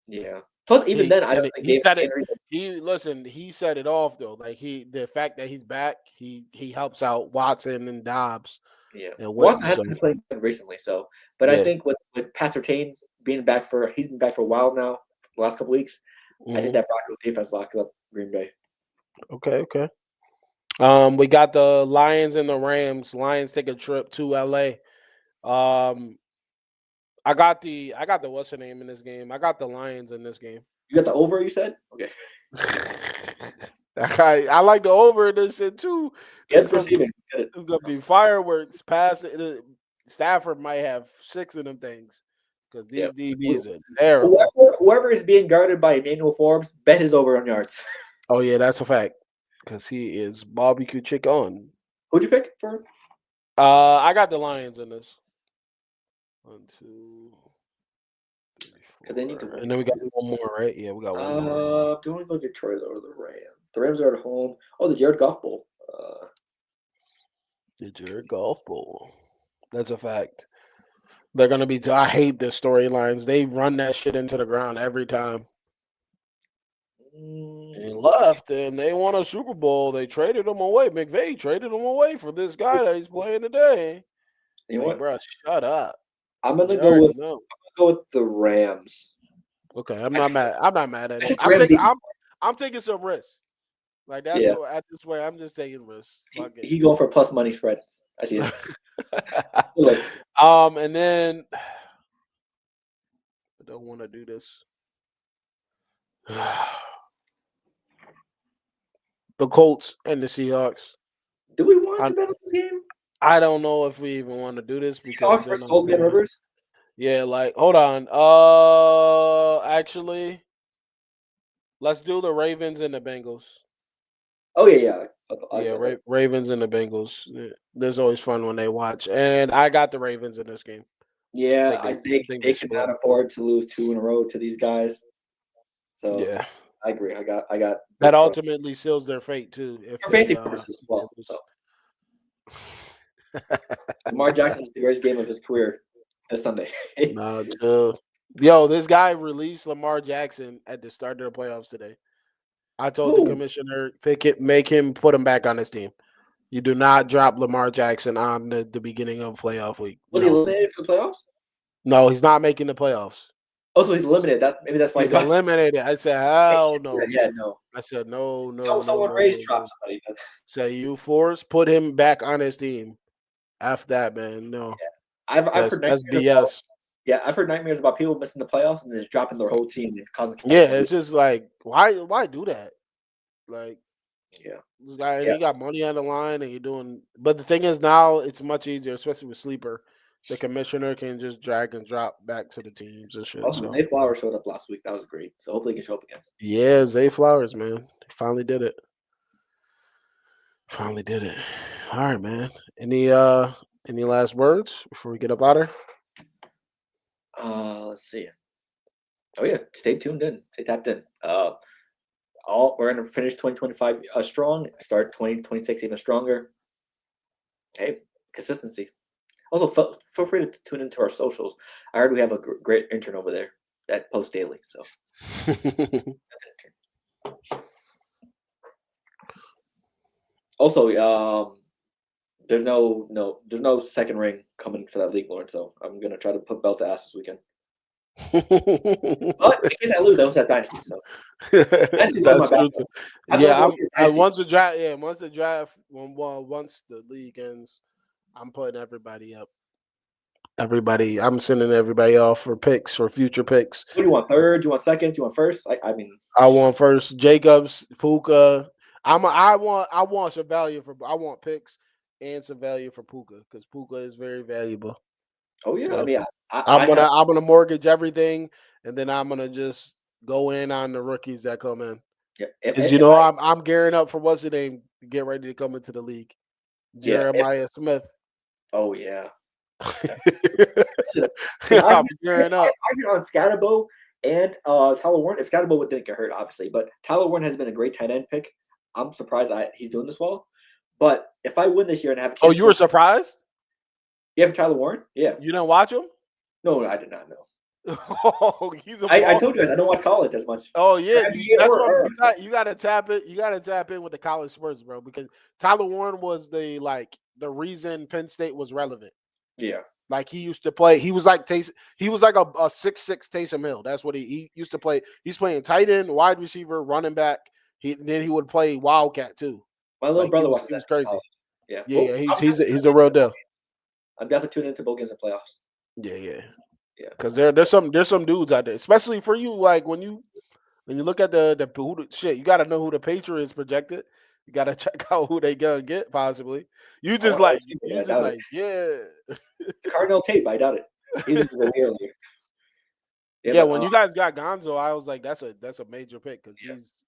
yeah. Plus, even then, I don't think He said it. Henry's. He said it off though. Like the fact that he's back, he helps out Watson and Dobbs Yeah, and Watson Wentz. has So been playing good recently. So, but I yeah. think with Pat Surtain being back he's been back for a while now, the last couple weeks. I think Hmm. that Broncos defense locked up Green Bay. Okay. Okay. We got the Lions and the Rams. Lions take a trip to LA. Um, I got the what's the name in this game? I got the Lions in this game. You got the over, you said? Okay. I like the over in this shit too. This is Get gonna be receiving. Get it. it's gonna be fireworks. Stafford might have 6 of them things because Yeah. these DBs are terrible. Whoever is being guarded by Emmanuel Forbes, bet his over on yards. Oh yeah, that's a fact. Because he is barbecue chicken. Who'd you pick for? I got the Lions in this. 1, 2, 3, Because they need to 4, win. and then we got one more, right? Yeah, we got one more. Do you want to go Detroit or the Rams? The Rams are at home. Oh, the Jared Goff Bowl. The Jared Golf Bowl. That's a fact. They're gonna be. I hate the storylines. They run that shit into the ground every time. And left, and they won a Super Bowl. They traded him away. McVay traded him away for this guy that he's playing today. You know Like, what? bro, shut up. I'm gonna You go already with know. the Rams. Okay, I'm not mad. I'm not mad at It's it. just the Rams defense. I'm taking some risks. Like that's Yeah. what at this way I'm just taking risks. Fuck it. He going for plus money spread. I see it. Look, And then I don't want to do this. The Colts and the Seahawks. do we want I to bet on this game? I don't know if we even want to do this because Seahawks they're versus not Old Man paying. Rivers. Yeah, like hold on. Actually, let's do the Ravens and the Bengals. Oh yeah. I Yeah, get that. Ravens and the Bengals. Yeah, there's always fun when they watch, and I got the Ravens in this game. Yeah, I they think they they cannot split. afford to lose 2 in a row to these guys. So Yeah, I agree. I got that Detroit ultimately seals their fate too if for they fantasy purposes as well. lose. So Lamar Jackson is the greatest game of his career this Sunday. Nah, chill. Yo, this guy released Lamar Jackson at the start of the playoffs today. I told the Who commissioner, make him, put him back on his team. You do not drop Lamar Jackson on the beginning of playoff week. was he No, eliminated from the playoffs? no, he's not making the playoffs. Oh, so he's eliminated. That's why He's he's back. eliminated. I said, hell no. Yeah, no. I said, no, no, So no, someone no, raised no, drop no. somebody. Say you force, put him back on his team. After that, man, no, I've heard that's nightmares about BS. I've heard nightmares about people missing the playoffs and just dropping their whole team and causing Yeah, catastrophe. it's just like why do that? Like Yeah. this guy, and Yeah. he got money on the line, and you're doing. But the thing is, now it's much easier, especially with sleeper. The commissioner can just drag and drop back to the teams and shit. Also, So Zay Flowers showed up last week. That was great. So hopefully he can show up again. yeah, Zay Flowers, man, he finally did it. Finally did it. All right, man. Any last words before we get up out of here? Let's see. Oh yeah, stay tuned in. Stay tapped in. We're gonna finish 2025 strong. Start 2026 even stronger. Hey, consistency. Also, feel free to tune into our socials. I heard we have a great intern over there that posts daily. So also, there's no second ring coming for that league, Lawrence. So I'm gonna try to put belt to ass this weekend. But in case I lose, I also have dynasty. So dynasty's always my That's true. backup. Too. I Yeah, thought dynasty. once the draft. Yeah, once the league ends, I'm putting everybody up. Everybody, I'm sending everybody off for picks for future picks. What do you want? Third? Do you want second? Do you want first? I mean, I want first Jacobs, Puka. I want some value for. I want picks and some value for Puka because Puka is very valuable. oh yeah. I So mean, I have. I'm gonna mortgage everything, and then I'm gonna just go in on the rookies that come in. Yeah, Because I'm gearing up for what's the name to get ready to come into the league. yeah. Jeremiah Smith. Oh yeah. I'm gearing I up. get on Scatabo and Tyler Warren. If Scatabo didn't get hurt, obviously, but Tyler Warren has been a great tight end pick. I'm surprised he's doing this well. But if I win this year and have a Oh, chance you were surprised? you have Tyler Warren? Yeah. You didn't watch him? No, I did not know. Oh, he's a I ball. told you guys I don't watch college as much. Oh yeah, that's what Or you got to tap it. You got to tap in with the college sports, bro, because Tyler Warren was the reason Penn State was relevant. yeah. Like he used to play. He was like a 6'6" Taysom Hill. That's what he used to play. He's playing tight end, wide receiver, running back. Then he would play wildcat too. My little Like brother he watches was that. crazy. Yeah. Yeah, Well, he's the real deal. I'm definitely tuning into bowl games and playoffs. Yeah. Yeah. Because there's some dudes out there, especially for you. Like when you look at shit, you got to know who the Patriots projected. You got to check out who they gonna get possibly. You just I yeah. Cardinal tape, I doubt it. He's in the earlier. Yeah, when you guys got Gonzo, I was like, that's a major pick because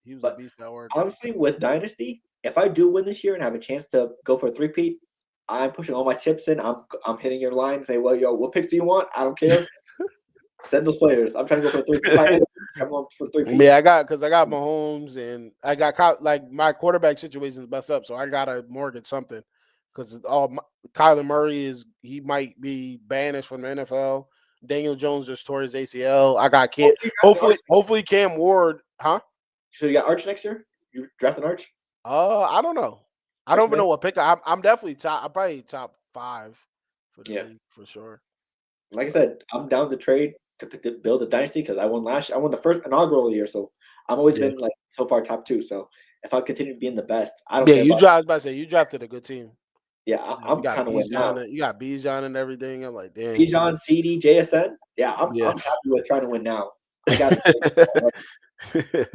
he was a beast at work. Honestly, with Dynasty, if I do win this year and have a chance to go for a three-peat, I'm pushing all my chips in. I'm hitting your line. Say, well, yo, what picks do you want? I don't care. Send those players. I'm trying to go for a three-peat. I'm going for three-peat. Yeah, I got Mahomes and I got my quarterback situation is messed up, so I gotta mortgage something because Kyler Murray he might be banished from the NFL. Daniel Jones just tore his ACL. I got Cam. Hopefully Cam Ward, huh? So you got Arch next year? You drafting Arch? I don't know. I don't even know what pick. I'm definitely top. I'm probably top 5 for the league for sure. Like I said, I'm down to trade to build a dynasty because I won the first inaugural year, so I've always been like so far top 2. So if I continue being the best, I don't care. You drafted a good team. Yeah, I'm kind of winning now. You got Bijan and everything. I'm like, damn. Bijan, CD, JSN. Yeah, I'm happy with trying to win now. I got it.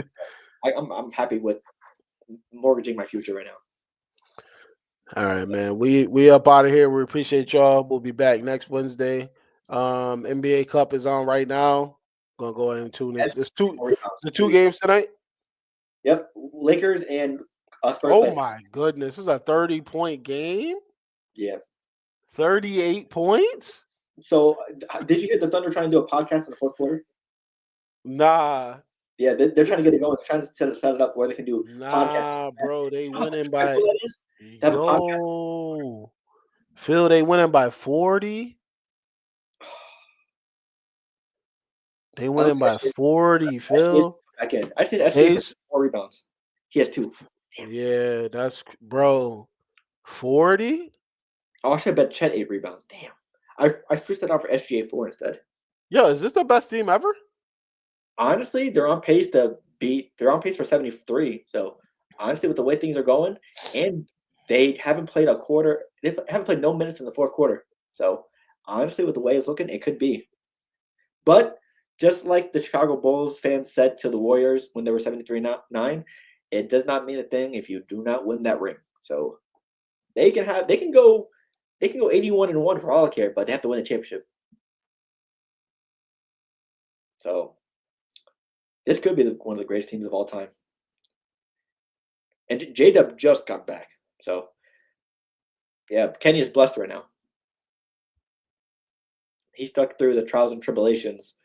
I'm happy with mortgaging my future right now. All right, man. We up out of here. We appreciate y'all. We'll be back next Wednesday. NBA Cup is on right now. Gonna go ahead and tune in. There's two games tonight. Yep, Lakers and Spurs. Oh my goodness, this is a 30-point game. Yeah, 38 points. So, did you hear the Thunder trying to do a podcast in the fourth quarter? Nah. Yeah, they're trying to get it going. They're trying to set it up where they can do podcasts. Bro, they winning by Phil, they winning by 40. They winning by 40, Phil. Back in. I said SGA 4 rebounds. He has 2. Damn. Yeah, that's 40. Oh, I should have bet Chet 8 rebounds. Damn. I switched that out for SGA 4 instead. Yo, is this the best team ever? Honestly, they're on pace for 73. So honestly, with the way things are going, and they haven't played a quarter, they haven't played no minutes in the fourth quarter. So honestly, with the way it's looking, it could be. But just like the Chicago Bulls fans said to the Warriors when they were 73-9, it does not mean a thing if you do not win that ring. So they can go 81-1 for all I care, but they have to win the championship. So this could be one of the greatest teams of all time. And J-Dub just got back. So yeah, Kenny is blessed right now. He stuck through the trials and tribulations,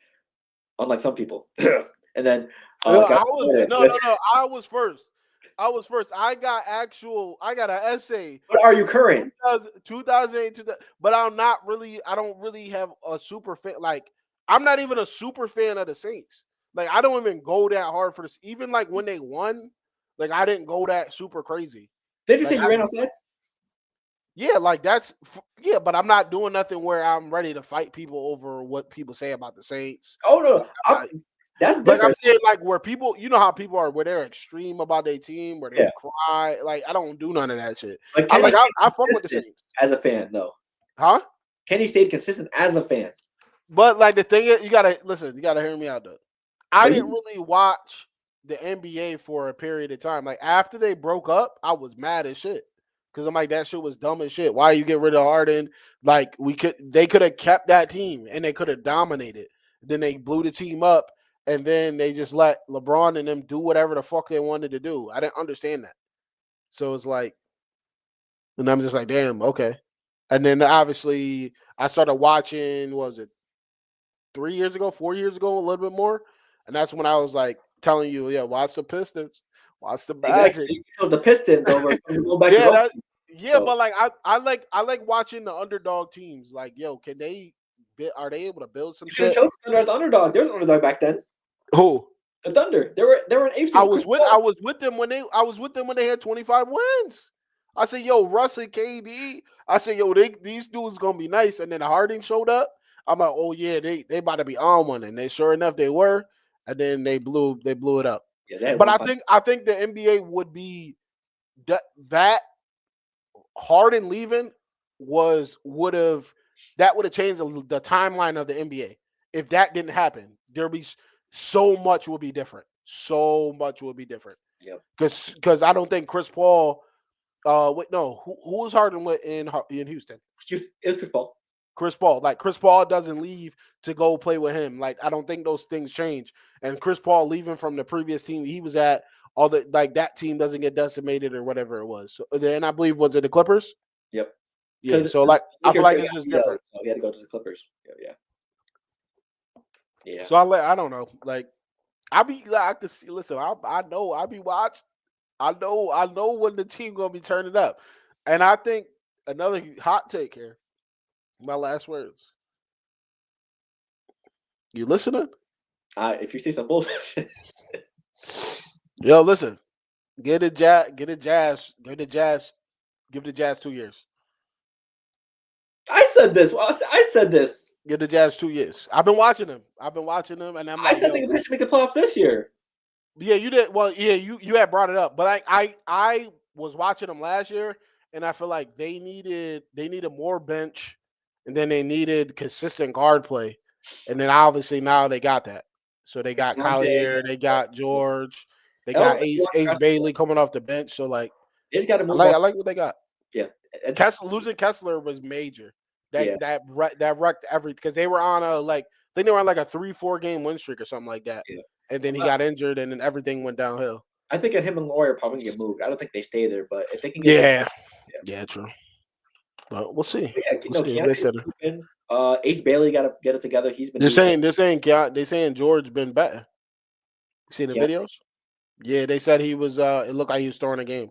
unlike some people. And then I was first. I got an essay. What are you current? 2008, but I don't really have a super fan. Like, I'm not even a super fan of the Saints. Like, I don't even go that hard for this. Even like when they won, like I didn't go that super crazy. Did you say you ran outside? Yeah, like but I'm not doing nothing where I'm ready to fight people over what people say about the Saints. Oh no, that's different. Like I'm saying, like where people, you know how people are, where they're extreme about their team, where they cry. Like I don't do none of that shit. Like, I fuck with the Saints as a fan, though. Huh? Kenny stayed consistent as a fan. But like the thing is, you gotta listen. You gotta hear me out, though. I didn't really watch the NBA for a period of time. Like after they broke up, I was mad as shit. Because I'm like, that shit was dumb as shit. Why you get rid of Harden? Like they could have kept that team and they could have dominated. Then they blew the team up and then they just let LeBron and them do whatever the fuck they wanted to do. I didn't understand that. So it's like, and I'm just like, damn, okay. And then obviously I started watching, what was it, 4 years ago, a little bit more. And that's when I was like telling you, yeah, watch the Pistons. Watch the Exactly. Magic. He chose the Pistons over going back to Yeah, Rome. that. Yeah, So but like I like watching the underdog teams. Like, yo, can they? Are they able to build some you should have shit? chosen the Thunder as the underdog. There's an underdog back then. Who? The Thunder. They were an eighth I seed. was Chris with I Paul. was with them when they had 25 wins. I said, yo, Russ and KD. I said, yo, these dudes gonna be nice. And then Harding showed up. I'm like, oh yeah, they about to be on one. And they sure enough they were. And then they blew it up. Yeah, they had But one I final. think the NBA would be that Harden leaving would have changed the timeline of the NBA. If that didn't happen, there'd be so much would be different. So much would be different. Yep. Because I don't think Chris Paul. Wait, no, who was Harden with in Houston? It was Chris Paul. Chris Paul. Like Chris Paul doesn't leave to go play with him. Like I don't think those things change. And Chris Paul leaving from the previous team he was at, all the like that team doesn't get decimated or whatever it was. So then I believe was it the Clippers? Yep. Yeah. Because So like I feel Lakers like got it's just beat out, different. so he had to go to the Clippers. Yeah. Yeah. So I don't know. Like I can see. Listen, I know I be watching. I know when the team gonna be turning up, and I think another hot take here. My last words. You listening? If you see some bullshit, Yo, listen. Give the Jazz. Give the Jazz 2 years. I said this. I said this. Give the Jazz 2 years. I've been watching them, and I'm I like, said yo, they should make the playoffs this year. yeah, you did. Well, yeah, you had brought it up, but I was watching them last year, and I feel like they needed more bench, and then they needed consistent guard play, and then obviously now they got that. So they got Deontay, Collier, they got George, they I don't got think you Ace want Bailey coming off the bench. So like they just got to I move like on. I like what they got. Yeah. Losing Kessler was major. Yeah. That wrecked everything because they were on a like I think they were on like a 3-4 game win streak or something like that, Yeah. and then he got injured, and then everything went downhill. I think him and Laurie are probably gonna get moved. I don't think they stay there, but if they can get Yeah, true. But we'll see. yeah, We'll see if they said it. Ace Bailey got to get it together. He's been They're saying George been better. You see the Yeah. videos? Yeah, they said he was. It looked like he was throwing a game.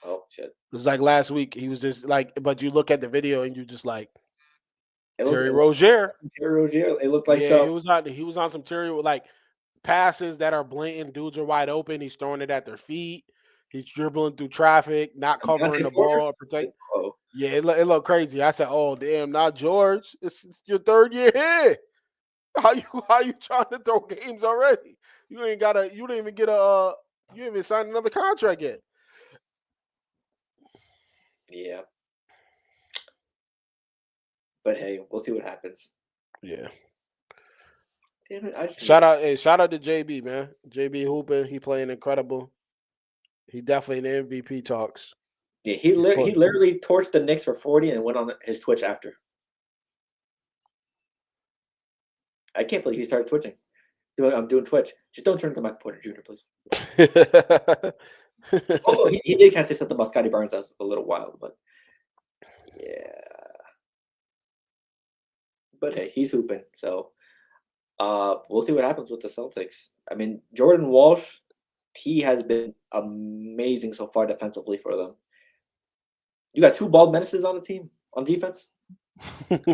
Oh shit! It was like last week. He was just like, but you look at the video and you just like Terry It Rozier. Terry Rozier. It looked like Yeah, he was on some Terry like passes that are blatant. Dudes are wide open. He's throwing it at their feet. He's dribbling through traffic, not covering the ball or protect. Oh, Yeah, it looked crazy. I said, "Oh damn, not George. It's your third year here. How you trying to throw games already? You ain't got a. You didn't even get a. You didn't even sign another contract yet." yeah. But hey, we'll see what happens. Yeah. Damn it! Shout out to JB, man. JB hooping. He playing incredible. He definitely in the MVP talks. Yeah, he literally torched the Knicks for 40 and went on his Twitch after. I can't believe he started twitching. I'm doing Twitch. Just don't turn to Michael Porter Jr., please. Also, he did kind of say something about Scotty Barnes that was a little wild, but yeah. But hey, he's hooping, so we'll see what happens with the Celtics. I mean, Jordan Walsh, he has been amazing so far defensively for them. You got two bald menaces on the team on defense. Him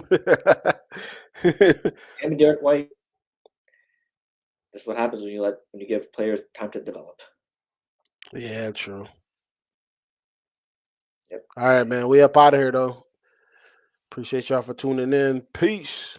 and Derek White. This is what happens when you give players time to develop. Yeah, true. Yep. All right, man. We up out of here though. Appreciate y'all for tuning in. Peace.